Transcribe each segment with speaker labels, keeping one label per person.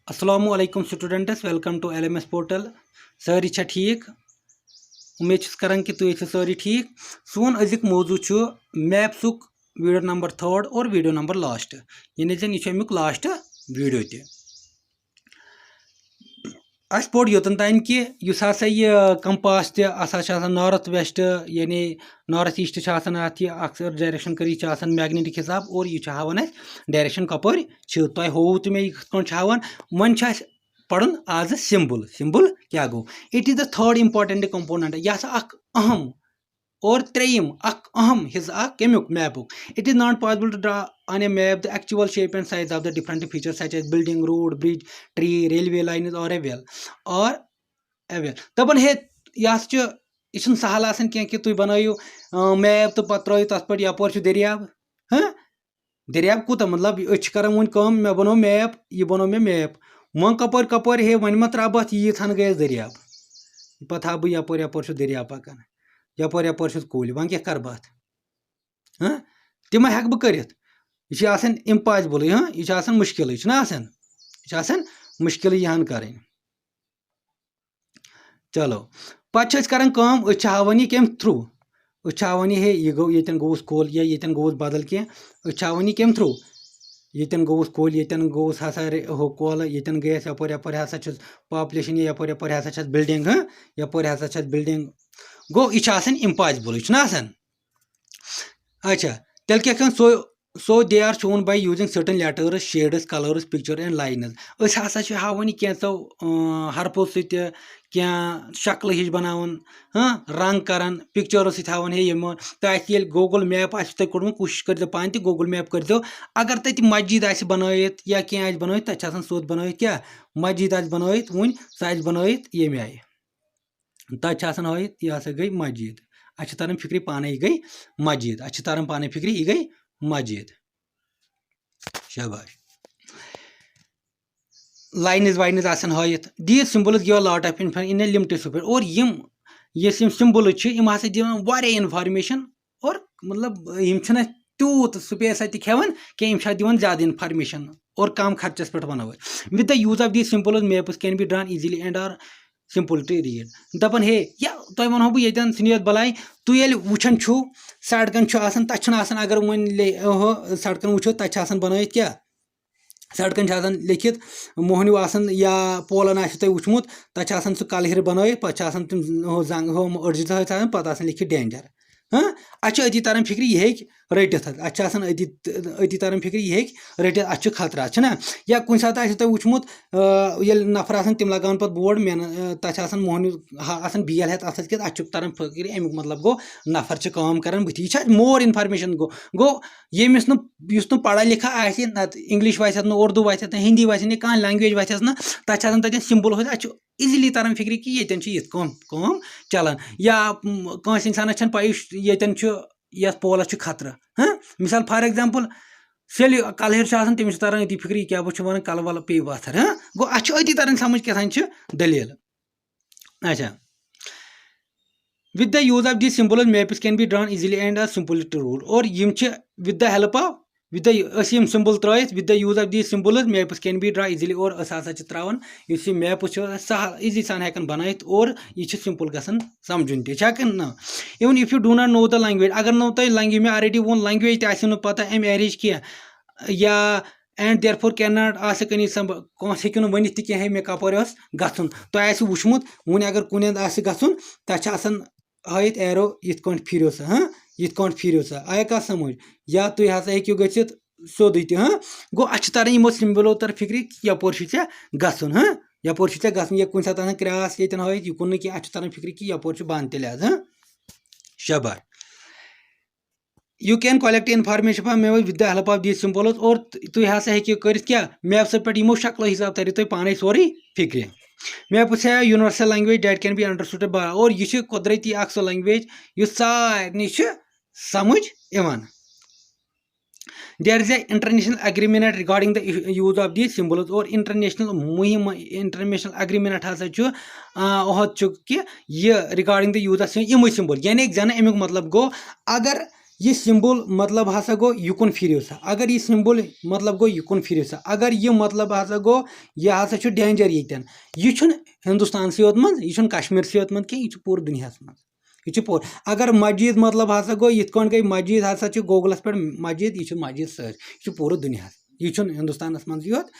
Speaker 1: अस्सलामुअलैकुम students, welcome to LMS portal. सारी छा ठीक? उम्मीद करान कि तुम सारी ठीक। सोन अजिक मौजू मैप्सुक वीडियो नंबर 3 और वीडियो नंबर लास्ट यानी जन यह लास्ट वीडियो तह अस पोर योतन तान कि हसा यह कंपास तह नॉर्थ वेस्ट यानी नॉर्थ ईस्ट अक्सर डायरेक्शन कर मैग्नेटिक हिसाब और यह हावन डायरेक्शन कपर तह हो तो मे हावन वन पढ़न आज सिंबल सिंबल क्या गो। It is the third important component यह अहम और त्रेयम अहम हिस्सा कमुक मैपुक। It is not possible to draw on a map the actual shape and size of the different features such as building, road, bridge, tree, railway lines or a well दपन हे यह सहल आसान कि तुम बनाइयो मैप तो पत त्रो तथ पे यपर दरियाब। हाँ दरियाब कूत मतलब कर वन मे बनो मैप यह बनो मे मैप वन कपर कपर हे वन मत रबत यीत हन गए दरियाब पत हा बह यपर दरियाब पकान यपर कुल वन क्या कर बत। हाँ तम हेक बह कर यह इम्पॉसिबल। हाँ यह मुश्किल यह मुश्किल यहन कर। चलो पे हावन यह कम थ्रू हावन हे यह गो ये गोस कोल या ये गोस बदल कह हावन यह कम थ्रू ये गोस कोल ये गोस हसा हो कोल ये गए यपर यपर हसा पॉपुलेशन यपर यपर हसा बिल्डिंग। हाँ यपर हसा बिल्डिंग गो यह इम्पॉसिबल यह अच्छा तेल क्या so they are shown by using certain letters, shades, colors, picture and lines. अस हसा हावन कैंसो हरफो सत क्या शक्ल हिश बनावन। हाँ रंग करान पिक्चरों सत हावन हे यम तह गूगल मैप तुम कोड़मुत कोशिश कर पान तह गूगल मैप कर अगर तत मस्जिद बनत या क्या बनत तथा सोद बनत क्या मस्जिद बनत वन सह बनत ये आय तथा हत यह हसा गई मस्जिद अच्छे तरन फिक्री पाने यह गई मस्जिद अच्छे तरन पाने फिक्री यह गई मस्जिद। शाबाश लाइन्स वाइन्स आसन हायत these symbols give a lot of information in a limited space और ये सिंबल हसा दिवान वारिया इंफॉर्मेशन और मतलब यम तूत स्पेस खेवन कि दिवान ज्यादा इंफॉर्मेशन और कम खर्चस पे बनो। With the use of these symbols maps can be drawn easily and are simple to read दपन हे या तुम वनो बह ये सुनियत बलाय तुम ये वुचान सड़कन तथा अगर वन सड़कन वो तथा बन क्या सड़कन लिखित मोहनू आसन या पोलन तुम वुचमुत तथा सह कलहिर बन पे तम जंग अर्जित पे लिखित डेंजर। हाँ अच्छे अति तरन फिक्र यह रटित अति तरन फिक्र यह रटित अ खतरा ना या कुछ सात तुम वुचमुत ये नफर तम लगान पे बोर्ड मेन तथा मोहन आसान बेल हेत अत तरन फिक्र अमुक मतलब गो नफर काम कर बुथ मोर इन्फॉर्मेशन गो यमिस न पढ़ा लिखा नत इंग्लिश वस न उर्दू वस न हिंदी वस न कह लैंग्वेज वस न तथा तक सिंबल हो इजीली तरन फिक्र कि ये कम चलान या कंस इंसान पी ये पोलस खतरा। हाँ मिसाल फॉर एग्जाम्पल सेल कलहिर तमिस तरन अति फिक्र क्या वन कल वल पे पत्थर। हाँ गो अति तरन समझ क्या दलील। अच्छा with the use of this symbols maps can be drawn easily and are simple to rule और with the help of with the symbol त्रत with the use of this symbols maps can be draw easily और हसा त्रावन इस map सहल easy सान हेकन बनात और यह simple गसन समझुन तहन ना even if you do not know the language अगर नो तुम लैंग्वेज में ऑलरेडी वो लैंग्वेज तह पता अम एरिज क्या या एंड देयरफॉर कैन नॉट आस कस हेक्यू वन तह मे कपर गन तुम वुचमुत वन अगर कुन गन तथा हायत एरो यिथ फिरो सा। हाँ यिथ फिरो सा आया कह समझ या तुम हसा हेक्यू गत सोद। हाँ गो अच्छे तरह यमो सिंबलो तर फिक्र यपर गन। हाँ यपर गन या कुछ सात क्रॉस ये हायत युकुन कि अच्छे तरह फिक्र कि यपर बंद तेल। हाँ शाबाश you can collect information from map with the help of these symbols और तुम हसा हेक्यू कर क्या मैप्स पे यमो शक्लो हिसाब तर तुम पाने सोरे फिक्र। मैप्स है universal language that can be understood by और यह कुदरती सो लैंग्वेज यह सारे समझ इवान। There is a international agreement regarding the use of these symbols और इंटरनेशनल मुहिम इंटरनेशनल एग्रीमेंट हसा कि यह रिगार्डिंग द यूज ऑफ यम सिंबल यानी जन अमुक मतलब गो अगर यह सिंबल मतलब हसा गो युकुन फिर सा, अगर यह सिंबल मतलब गो युकुन फिर सा, अगर यह मतलब हसा गो यह हसा डेंजर ये यह हिंदुस्तान से योत मज, यह कश्मीर से योत मज कह, यह पूरे दुनिया मज, यह पूर। अगर मस्जिद मतलब हसा गो ये गई मस्जिद हसा गूगलस पे मस्जिद, यह मस्जिद सर, यह पूरे दुनिया, यह हिंदुस्तान मज योत,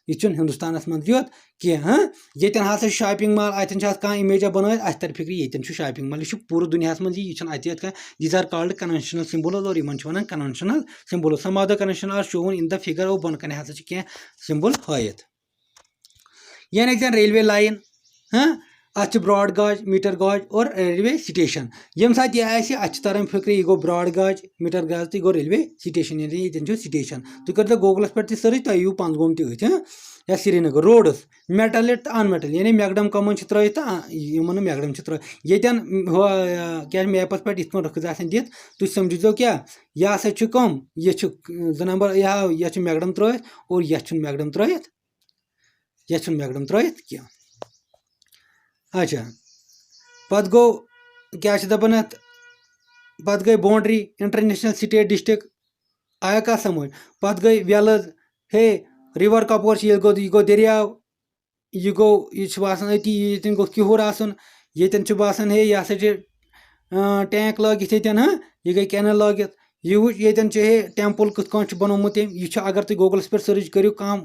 Speaker 1: यह हिंदुस्तान मज योत कह। ये हसा शॉपिंग मॉल, अतन कह इमेजा बन अस तर फिक्र ये शॉपिंग मॉल, यह पूरे दुनिया मज, यह these are called conventional symbol और in one conventional symbol. Some of the conventional are shown in the figure और बन कन हसा कह सिंबल हायत। यानी रेलवे लाइन, अत ब्रॉड गाज, मीटर गाज और रेलवे स्टेशन। यम सात यह अत तरन फिक्र यह गो ब्रॉड गाज, मीटर गाज तो गो रेलवे स्टेशन, ये स्टेशन। तुम कर गूगलस पे सर्च, तुम यू पंजगोम तथ या श्रीनगर। रोड्स मेटल तो अनमेटल, यानी मैकडम कमन त्र तो इन मैकडम त्र ये क्या मैपस पे इत रख दिख, तुम समझो क्या यह हसा कम, ये 2 नंबर यह मैकडम त्र और यह मैकडम त्र, यह मैकडम त्र क्या। अच्छा पत गो क्या दपान अत, पत गई बाउंड्री इंटरनेशनल स्टेट डिस्ट्रिक्ट, आया कह समझ। पत गई वेलज, हे रिवर कपोर यह गो दरियाव, यह गो यह बसान अति ये गो किहुर आसन, ये बसान हे यह हसा टैंक लगित यह गई कैनल लगित, यह वो ये टेम्पल कथ कन बनोमुत, यह अगर तुम गूगलस पे सर्च करो कह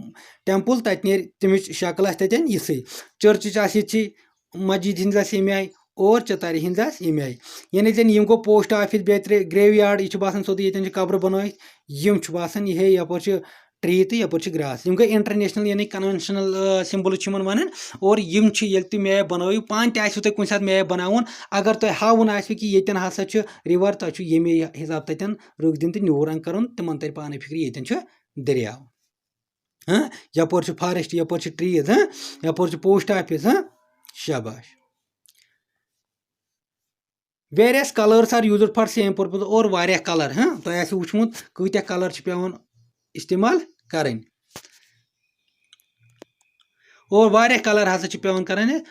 Speaker 1: टेम्पल तत नीर तमिच शक्ल तन ये चर्च ये मस्जिद हिंद ये आय और चतारी हिंद ये आय। यानी जन यम गो पोस्ट ऑफिस बेहतर ग्रेव यार्ड, यह बसान सोद ये कब्र बनोत, यम बसान ये यपर ट्री तो यपर ग्रास, यम गई इंटरनेशनल यानी कन्वेंशनल सिंबल वन। और यम तुम मैप बनो पान तुम कुछ सात मैप बनावन, अगर तुम हावन कि ये हसा रिवर, तुम ये हिसाब तन रुख दिन तो न्यूर कर तिमन तर पाने फिक्र ये दरियाव, यपर फॉरेस्ट, यपर ट्रीज, यपर पोस्ट ऑफिस, शाबाश। Various colours are used for same purpose, और वारिया कलर, तुम वुचमुत कत्या कलर पेवन इस्तेमाल करें, और वारिया कलर हसा पेवन करें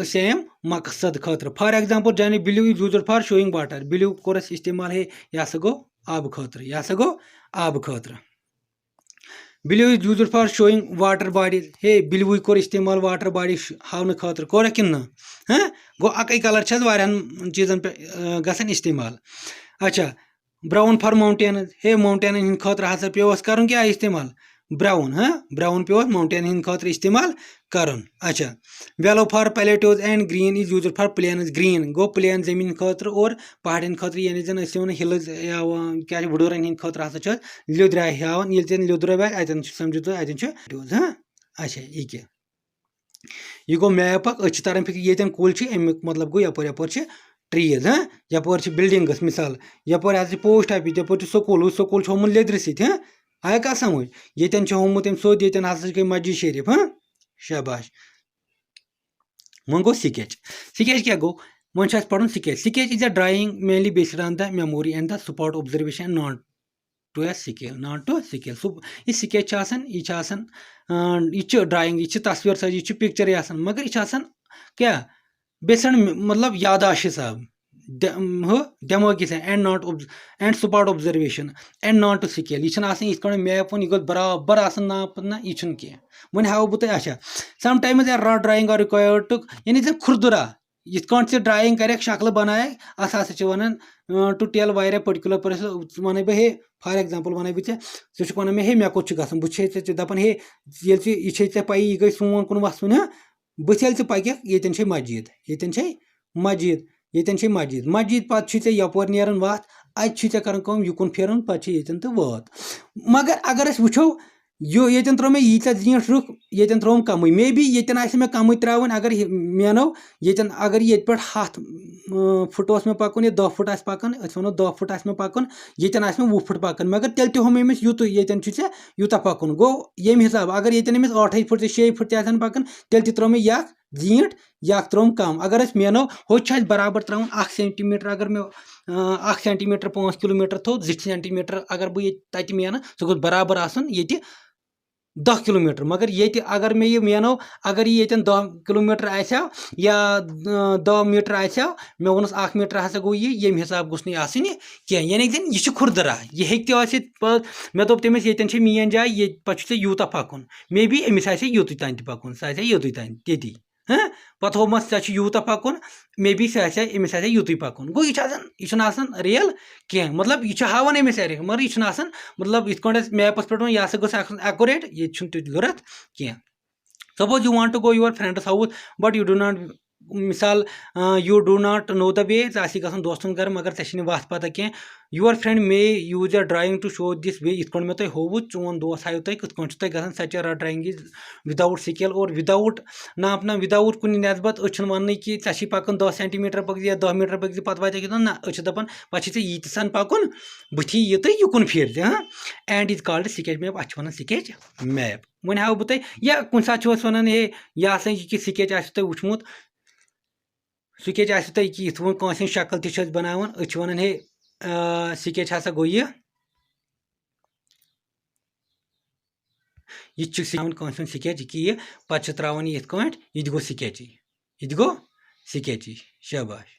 Speaker 1: सेम मकसद खतर। फॉर एग्जांपल जाने blue is used for showing water, blue कोर इस्तेमाल है यह हसा गो आब खतर, यह हसा गो आब खतर। Blue is used for showing water bodies, हे ब्लू कोर इस्तेमाल वाटर बॉडी हावन खतर, कोर कि गो अक कलर वारियान चीजन पे गसन इस्तेमाल। अच्छा ब्राउन फॉर माउंटेन, हे माउंटेन हिंद खतर हसा पेवस करन क्या इस्तेमाल ब्राउन, ब्राउन पेवस माउंटेन हिंद खतर इस्तेमाल करन। अच्छा yellow for plateaus and green is used for plains, green गो प्लेन जमीन खतर और पहाड़न खतर, यानी जन वन हिल्स या क्या वुडूरन हिंद खतर हसा लिद्रा हावन, ये लिद्र अतन समझो तुम अतन। अच्छा ये क्या यह गो मैप अच्छी तरह फिक्र ये कुल अमुक मतलब गो यपर यपर ट्रीज, यपर बिल्डिंगस मिसाल यपर हज पोस्ट ऑफिस, यपर स्कूल, स्कूल होमुत लेद्र सत, आया कह समझ। ये होमुत सोद ये हसा गई मस्जिद शरीफ, शाबाश। वो गो स्केच, स्केच क्या गो वो पढ़ sketch. Sketch is a drawing mainly based on the memory and the spot observation, not to a scale, not to scale. यह स्केच यह ड्राइंग, यह तस्वीर साजी, यह पिक्चर मगर यह क्या बेस्ड मतलब यादाश हिसाब दिमागी and not and spot observation and not to scale. यह इत मैप वन यह बराबर नाप ना यह कह वो हाव बह। अच्छा sometimes a raw drawing are required to, यानी खुरदुरा इत ड्राइंग कर शक्ल बनाए अत हसा वन टू टेल वारिया पर्टिकुलर पर्सन वन बह हे फॉर एग्जांपल वन बह वे वन मे हे मे कोत गन दपान हे ये पी यह गई सोन कुन वसन बह पक ये मस्जिद, ये मस्जिद, ये मस्जिद, मस्जिद पे यपर नेरन वत अत कर युकुन फेरन पे ये वात। मगर अगर वो ये त्रो मे यीत जीठ रुख ये त्रोम कम मे बी ये मे कम त्रावन, अगर मेनो ये अगर ये पे 7 फुट मे पकन या 10 फुट पकन, वो 10 फुट मे पकन ये मे 20 फुट पकन, मगर तेल तुम अमिस यूत ये यूता पकन गो ये हिसाब। अगर ये अमिस 8 फुट 6 फुट पकन तेल त्रो मे यख जीठ यख त्रोम कम। अगर मेनो हो बराबर त्रावन 1 सेंटीमीटर, अगर मे 1 सेंटीमीटर 5 किलोमीटर थो 2 सेंटीमीटर अगर बह तत मेन सह गो बराबर आसन ये 10 किलोमीटर मगर ये अगर मे ये मेनो अगर ये 10 किलोमीटर आसो या 10 मीटर आसो मे वोनस 1 मीटर हसा गो ये यम हिसाब गोस नहीं कह यानी दिन यह खुरदरा यह मे दोप तमिस ये मीन जाए ये पे यूता पकुन मे बी अमिस आसे यूत तान पकुन सह आसे यूत तान ती हाँ पे होमस चे यूता पकुन मे बी सह अमिस आसे यूत पकुन गो यह रियल कह मतलब यह हावान अमिस मगर यह मतलब इत मैपस पे यह हसा गो एक्यूरेट ये जरूरत कह suppose you want to go your friends house but you do not मिसाल you do not know the way सी गन दोस्तन घर मगर ऐसे वत पता कह your friend may use a drawing to show this way इत मे तुम होवु चोन दोस्त हाव तुम कत गन such a drawing is without scale और विदाउट नापना विदाउट कुछ नस्बत वन कि ची पकन 10 सेंटीमीटर पक या 10 मीटर पक पे वात ना दपान पे यीत सन पकुन बुथी ये तो युकुन फिर हाँ and is called sketch map अत वन स्केच मैप वन हाव बह या कुछ सात वन हे यह हसा यह स्केच तुम वुचमुत स्केच तुम कि कौन शक्ल तक बनान वन हे स्केच हसा गो यह कौन स्केच कि यह पे त्रावान ये गो स्केच यह गो स्केच शाबाश।